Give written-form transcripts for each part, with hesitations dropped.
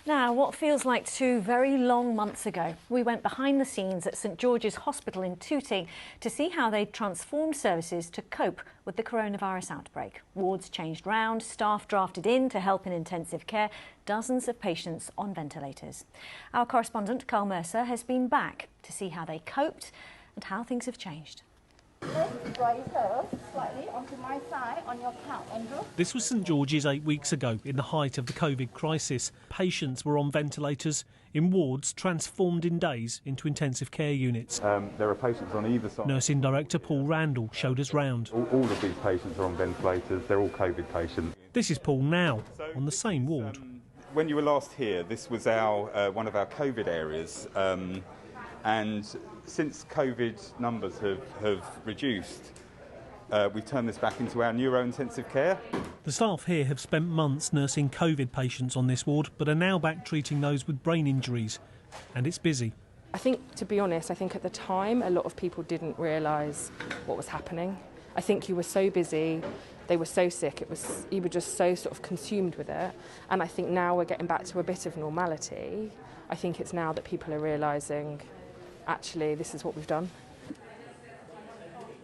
Now, what feels like 2 very long months ago, we went behind the scenes at St George's Hospital in Tooting to see how they'd transformed services to cope with the coronavirus outbreak. Wards changed round, staff drafted in to help in intensive care, dozens of patients on ventilators. Our correspondent, Carl Mercer, has been back to see how they coped and how things have changed. Let's raise her slightly onto my side on your count, Andrew. This was St George's 8 weeks ago, in the height of the Covid crisis. Patients were on ventilators in wards transformed in days into intensive care units. There are patients on either side. Nursing Director Paul Randall showed us round. All of these patients are on ventilators. They're all Covid patients. This is Paul now, on the same ward. When you were last here, this was our one of our Covid areas. And since Covid numbers have reduced, we've turned this back into our neuro-intensive care. The staff here have spent months nursing Covid patients on this ward, but are now back treating those with brain injuries. And it's busy. I think, to be honest, at the time a lot of people didn't realise what was happening. I think you were so busy, they were so sick, you were just so sort of consumed with it. And I think now we're getting back to a bit of normality. I think it's now that people are realising, actually, this is what we've done.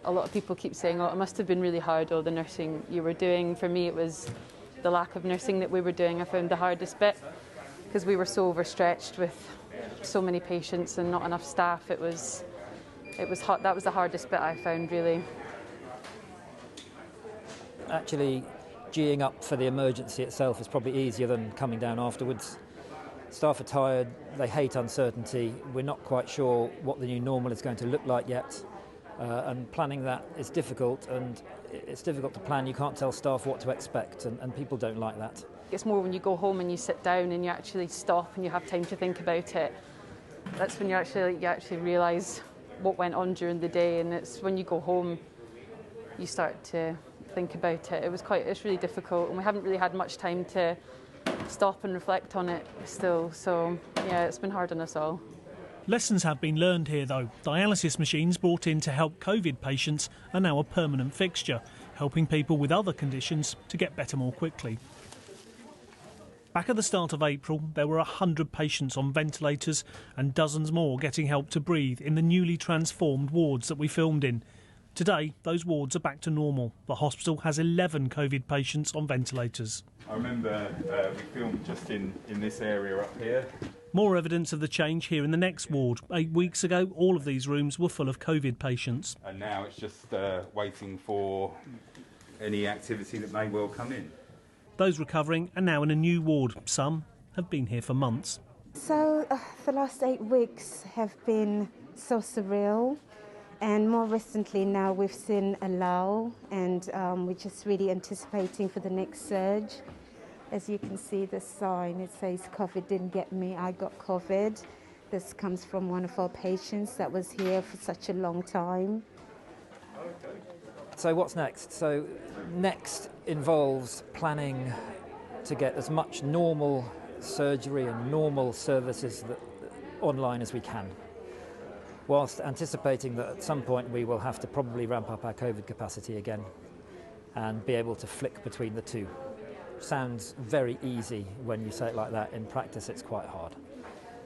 A lot of people keep saying, oh, it must have been really hard, all the nursing you were doing. For me, it was the lack of nursing that we were doing I found the hardest bit, because we were so overstretched with so many patients and not enough staff. It was hard. That was the hardest bit I found, really. Actually, geeing up for the emergency itself is probably easier than coming down afterwards. Staff are tired, they hate uncertainty, we're not quite sure what the new normal is going to look like yet, and planning that is difficult, and it's difficult to plan. You can't tell staff what to expect, and people don't like that. It's more when you go home and you sit down and you actually stop and you have time to think about it. That's when you actually realise what went on during the day, and it's when you go home you start to think about it. It's really difficult, and we haven't really had much time to stop and reflect on it still, so yeah, it's been hard on us all. Lessons have been learned here though. Dialysis machines brought in to help Covid patients are now a permanent fixture, helping people with other conditions to get better more quickly. Back at the start of April, there were 100 patients on ventilators and dozens more getting help to breathe in the newly transformed wards that we filmed in. Today, those wards are back to normal. The hospital has 11 Covid patients on ventilators. I remember we filmed just in this area up here. More evidence of the change here in the next ward. 8 weeks ago, all of these rooms were full of Covid patients. And now it's just waiting for any activity that may well come in. Those recovering are now in a new ward. Some have been here for months. So the last 8 weeks have been so surreal. And more recently now we've seen a lull, and we're just really anticipating for the next surge. As you can see the sign, it says COVID didn't get me, I got COVID. This comes from one of our patients that was here for such a long time. So what's next? So next involves planning to get as much normal surgery and normal services online as we can, whilst anticipating that at some point we will have to probably ramp up our Covid capacity again and be able to flick between the two. Sounds very easy when you say it like that. In practice, it's quite hard.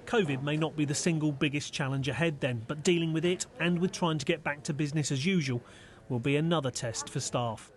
Covid may not be the single biggest challenge ahead then, but dealing with it and with trying to get back to business as usual will be another test for staff.